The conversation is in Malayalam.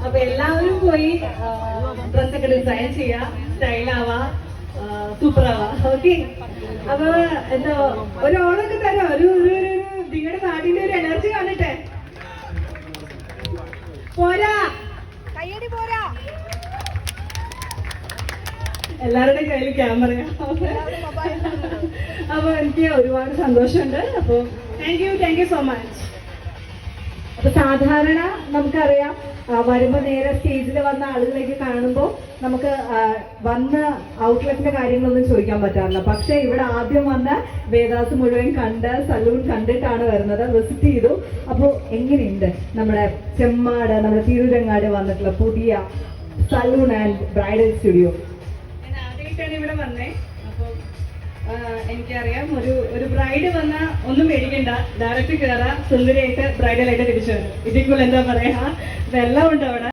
അപ്പൊ എല്ലാവരും പോയി ഡ്രസ്സൊക്കെ ഡിസൈൻ ചെയ്യാ, സ്റ്റൈലാവാ, സൂപ്പർ ആവാ. ഓക്കെ, അപ്പൊ എന്താ ഒരു ഓണൊക്കെ തരാം, ഒരു നിങ്ങളുടെ നാടിന്റെ ഒരു എനർജി കാണട്ടെ. പോരാ, കയ്യടി പോരാ. എല്ലാവരുടെ കയ്യിൽ ക്യാമറയാ. അപ്പൊ എനിക്ക് ഒരുപാട് സന്തോഷമുണ്ട്. അപ്പൊ താങ്ക് യു സോ മച്ച്. അപ്പൊ സാധാരണ നമുക്കറിയാം, വരുമ്പോ നേരെ സ്റ്റേജിൽ വന്ന ആളുകളേക്ക് കാണുമ്പോൾ നമുക്ക് വന്ന ഔട്ട്ലെറ്റിന്റെ കാര്യങ്ങളൊന്നും ചോദിക്കാൻ പറ്റാറില്ല. പക്ഷെ ഇവിടെ ആദ്യം വന്ന വേദാസ് മുഴുവൻ കണ്ട് സലൂൺ കണ്ടിട്ടാണ് വരുന്നത്, വിസിറ്റ് ചെയ്തു. അപ്പോൾ എങ്ങനെയുണ്ട് നമ്മുടെ ചെമ്മാട്, നമ്മുടെ തിരൂരങ്ങാട് വന്നിട്ടുള്ള പുതിയ സലൂൺ ആൻഡ് ബ്രൈഡൽ സ്റ്റുഡിയോ? ഞാൻ ആദ്യമായിട്ടാണ് ഇവിടെ വന്നേ. അപ്പൊ എനിക്കറിയാം, ഒരു ബ്രൈഡ് വന്ന ഒന്നും മേടിക്കണ്ട, ഡയറക്റ്റ് കയറാ, സുന്ദരിയായിട്ട് ബ്രൈഡലായിട്ട് തിരിച്ചു വരും. ഇതിൽ എന്താ പറയാ, വെള്ളം ഉണ്ട് അവിടെ.